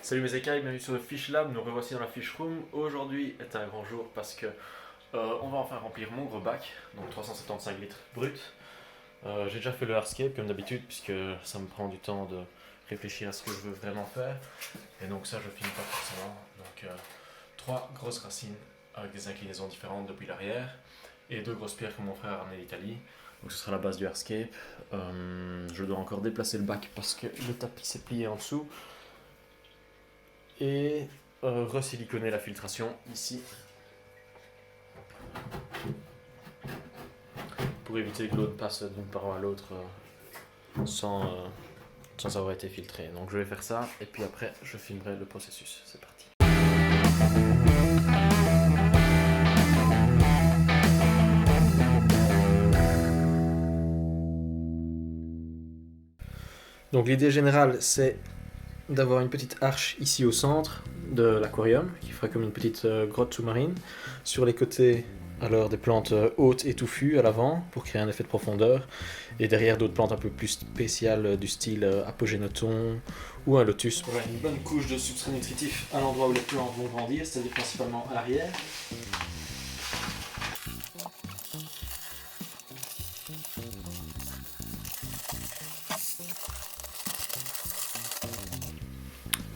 Salut mes écailles, bienvenue sur le Fish Lab, nous revoici dans la Fish Room. Aujourd'hui est un grand jour parce que on va enfin remplir mon gros bac, donc 375 litres brut. J'ai déjà fait le hardscape comme d'habitude puisque ça me prend du temps de réfléchir à ce que je veux vraiment faire. Et donc ça je finis pas forcément. Donc trois grosses racines avec des inclinaisons différentes depuis l'arrière et deux grosses pierres que mon frère a ramenées d'Italie. Donc ce sera la base du hardscape. Je dois encore déplacer le bac parce que le tapis s'est plié en dessous. Et resiliconer la filtration ici pour éviter que l'eau passe d'une paroi à l'autre sans avoir été filtré. Donc je vais faire ça et puis après je filmerai le processus. C'est parti. Donc l'idée générale c'est d'avoir une petite arche ici au centre de l'aquarium qui fera comme une petite grotte sous-marine. Sur les côtés, alors des plantes hautes et touffues à l'avant pour créer un effet de profondeur, et derrière d'autres plantes un peu plus spéciales du style apogénoton ou un lotus. Voilà, une bonne couche de substrat nutritif à l'endroit où les plantes vont grandir, c'est-à-dire principalement à l'arrière.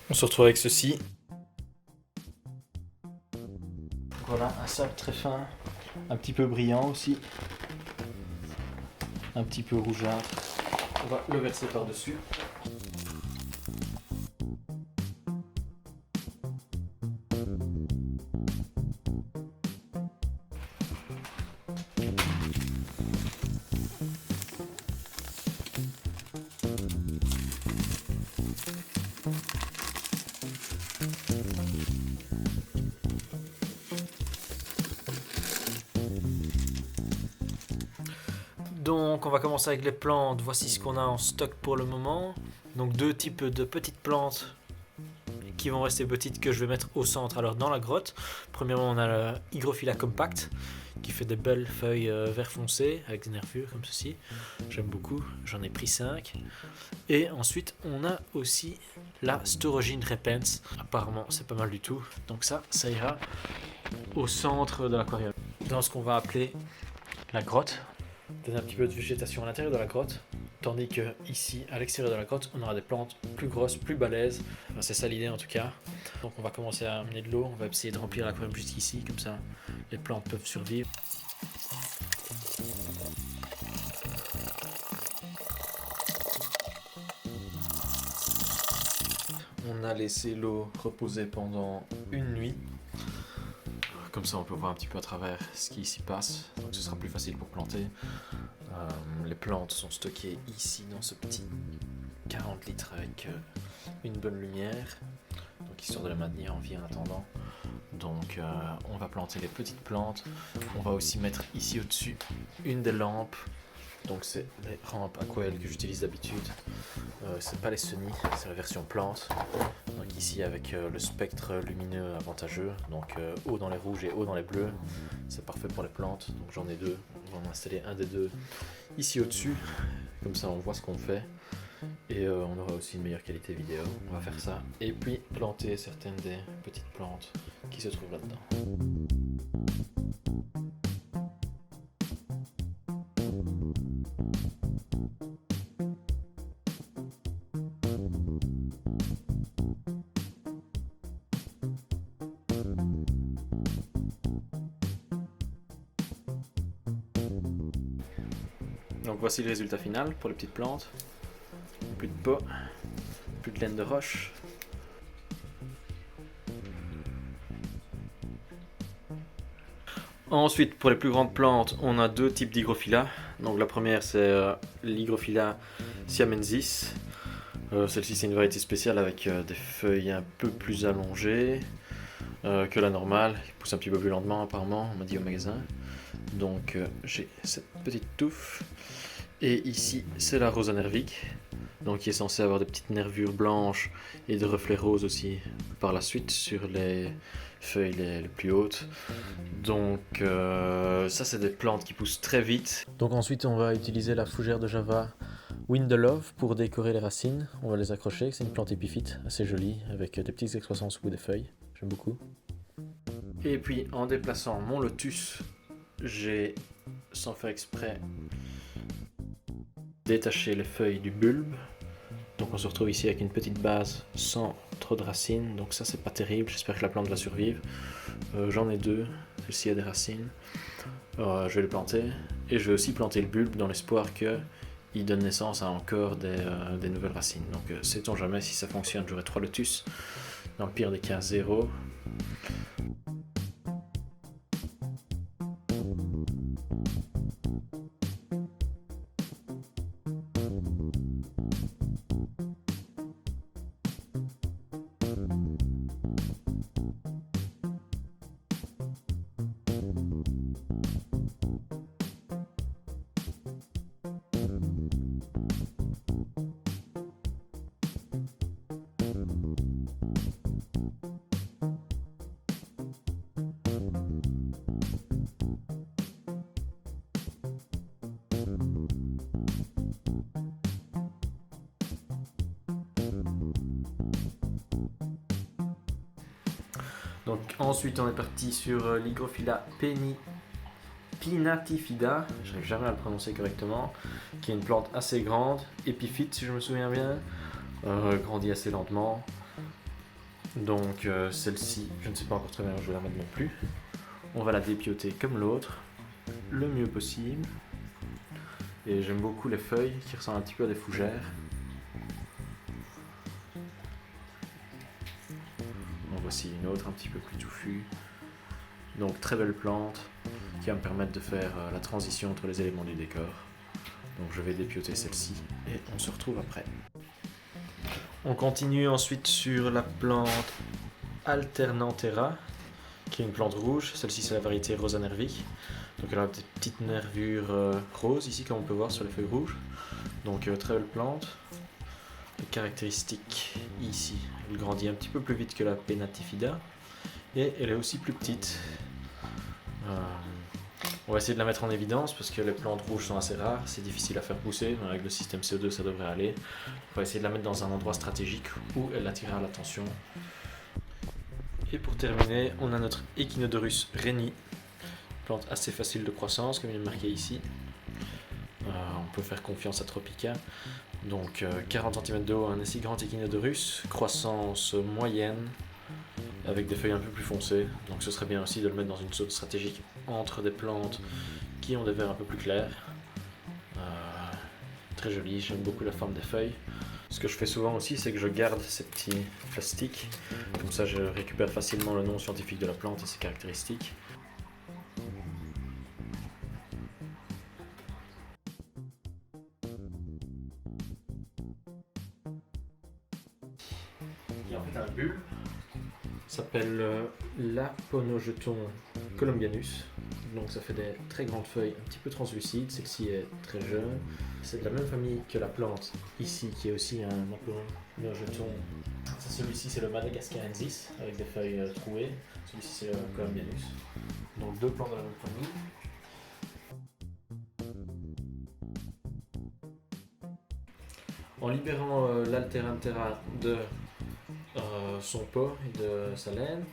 On se retrouve avec ceci. Voilà, un sable très fin, un petit peu brillant aussi, un petit peu rougeâtre. On va le verser par-dessus. Donc on va commencer avec les plantes, voici ce qu'on a en stock pour le moment. Donc deux types de petites plantes qui vont rester petites que je vais mettre au centre, alors dans la grotte. Premièrement on a le Hygrophila compact qui fait des belles feuilles vert foncé avec des nervures comme ceci. J'aime beaucoup, j'en ai pris 5. Et ensuite on a aussi la Storogine repens, apparemment c'est pas mal du tout. Donc ça ira au centre de l'aquarium. Dans ce qu'on va appeler la grotte. Donner un petit peu de végétation à l'intérieur de la grotte, tandis que ici, à l'extérieur de la grotte, on aura des plantes plus grosses, plus balèzes. Enfin, c'est ça l'idée en tout cas. Donc on va commencer à amener de l'eau, on va essayer de remplir l'aquarium jusqu'ici, comme ça les plantes peuvent survivre. On a laissé l'eau reposer pendant une nuit. Comme ça on peut voir un petit peu à travers ce qui s'y passe, donc ce sera plus facile pour planter. Les plantes sont stockées ici dans ce petit 40 litres avec une bonne lumière, donc histoire de les maintenir en vie en attendant. Donc on va planter les petites plantes. On va aussi mettre ici au-dessus une des lampes. Donc c'est les rampes Aquael que j'utilise d'habitude. C'est pas les Sony, c'est la version plante. Donc ici avec le spectre lumineux avantageux, donc haut dans les rouges et haut dans les bleus, c'est parfait pour les plantes. Donc j'en ai deux, on va en installer un des deux ici au-dessus, comme ça on voit ce qu'on fait. Et on aura aussi une meilleure qualité vidéo, on va faire ça. Et puis planter certaines des petites plantes qui se trouvent là-dedans. Donc voici le résultat final pour les petites plantes. Plus de pot, plus de laine de roche. Ensuite, pour les plus grandes plantes, on a deux types d'hygrophila. Donc la première c'est l'hygrophila siamensis. Celle-ci c'est une variété spéciale avec des feuilles un peu plus allongées que la normale. Qui pousse un petit peu plus lentement apparemment, on m'a dit au magasin. Donc j'ai cette petite touffe. Et ici c'est la Rosa nervique. donc qui est censé avoir des petites nervures blanches et des reflets roses aussi par la suite sur les feuilles les plus hautes. Donc ça c'est des plantes qui poussent très vite. Donc ensuite on va utiliser la fougère de Java Wind the Love pour décorer les racines. On va les accrocher, c'est une plante épiphyte assez jolie avec des petites excroissances au bout des feuilles, j'aime beaucoup. Et puis en déplaçant mon lotus, j'ai sans faire exprès détaché les feuilles du bulbe. Donc on se retrouve ici avec une petite base sans trop de racines, donc ça c'est pas terrible, j'espère que la plante va survivre. J'en ai deux, celle-ci a des racines. Je vais les planter et je vais aussi planter le bulbe dans l'espoir qu'il donne naissance à encore des nouvelles racines. Donc sait-on jamais si ça fonctionne, j'aurai 3 lotus, dans le pire des cas 0. Donc ensuite on est parti sur l'Hygrophila pinatifida, je n'arrive jamais à le prononcer correctement, qui est une plante assez grande, épiphyte si je me souviens bien, grandit assez lentement. Donc celle-ci, je ne sais pas encore très bien où je vais la mettre non plus. On va la dépioter comme l'autre, le mieux possible. Et j'aime beaucoup les feuilles qui ressemblent un petit peu à des fougères. En voici une autre un petit peu plus touffue. Donc très belle plante qui va me permettre de faire la transition entre les éléments du décor. Donc je vais dépioter celle-ci et on se retrouve après. On continue ensuite sur la plante Alternanthera, qui est une plante rouge. Celle-ci c'est la variété Rosa nervique. Donc elle a des petites nervures roses ici comme on peut voir sur les feuilles rouges. Donc très belle plante. Les caractéristiques ici, elle grandit un petit peu plus vite que la Penatifida et elle est aussi plus petite. On va essayer de la mettre en évidence parce que les plantes rouges sont assez rares, c'est difficile à faire pousser, mais avec le système CO2 ça devrait aller. On va essayer de la mettre dans un endroit stratégique où elle attirera l'attention. Et pour terminer, on a notre Echinodorus reni, plante assez facile de croissance comme il est marqué ici. On peut faire confiance à Tropica. Donc 40 cm de haut, un assez grand Echinodorus, croissance moyenne, avec des feuilles un peu plus foncées. Donc ce serait bien aussi de le mettre dans une zone stratégique entre des plantes qui ont des verts un peu plus clairs. Très joli, j'aime beaucoup la forme des feuilles. Ce que je fais souvent aussi, c'est que je garde ces petits plastiques. Comme ça, je récupère facilement le nom scientifique de la plante et ses caractéristiques. Il y a en fait un bulbe, s'appelle l'Aponogeton columbianus. Donc ça fait des très grandes feuilles un petit peu translucides, celle-ci est très jeune. C'est de la même famille que la plante ici qui est aussi un Aponogeton. Celui-ci c'est le Madagascarensis avec des feuilles trouées, celui-ci c'est le columbianus. Donc deux plantes de la même famille. En libérant l'Alterantera de son pot et de sa laine,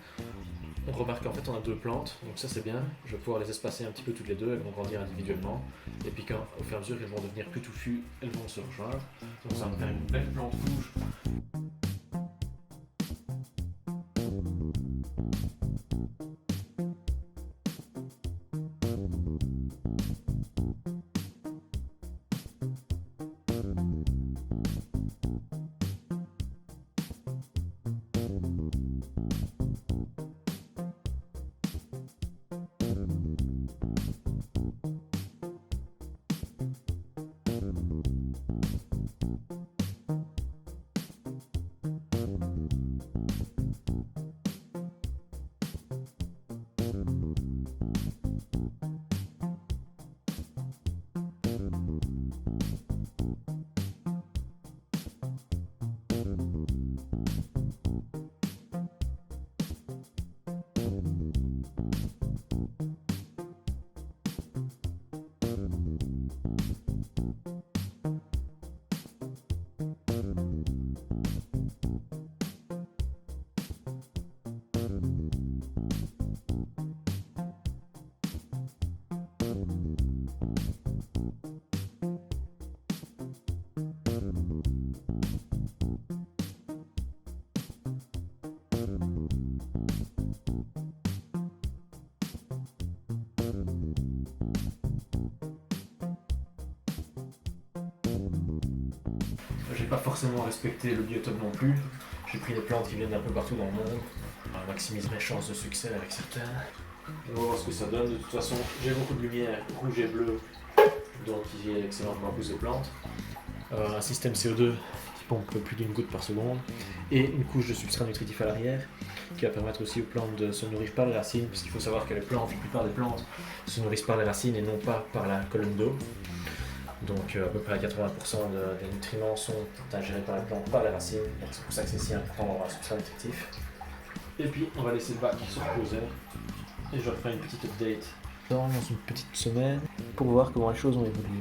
on remarque qu'en fait on a deux plantes, donc ça c'est bien, je vais pouvoir les espacer un petit peu toutes les deux, elles vont grandir individuellement, et puis quand au fur et à mesure elles vont devenir plus touffues, elles vont se rejoindre, donc ça va me faire une belle plante rouge. pas forcément respecté le biotope non plus. J'ai pris des plantes qui viennent d'un peu partout dans le monde. On maximise mes chances de succès avec certaines. On va voir ce que ça donne. De toute façon, j'ai beaucoup de lumière rouge et bleue, donc il est excellent pour pousser les plantes. Un système CO2 qui pompe plus d'une goutte par seconde et une couche de substrat nutritif à l'arrière qui va permettre aussi aux plantes de se nourrir par les racines, puisqu'il faut savoir que la plupart des plantes se nourrissent par les racines et non pas par la colonne d'eau. Donc à peu près 80% des nutriments sont ingérés par les plantes par les racines, donc c'est pour ça que c'est si important d'avoir un substrat nutritif. Et puis on va laisser le bac se reposer et je referai une petite update dans une petite semaine pour voir comment les choses ont évolué.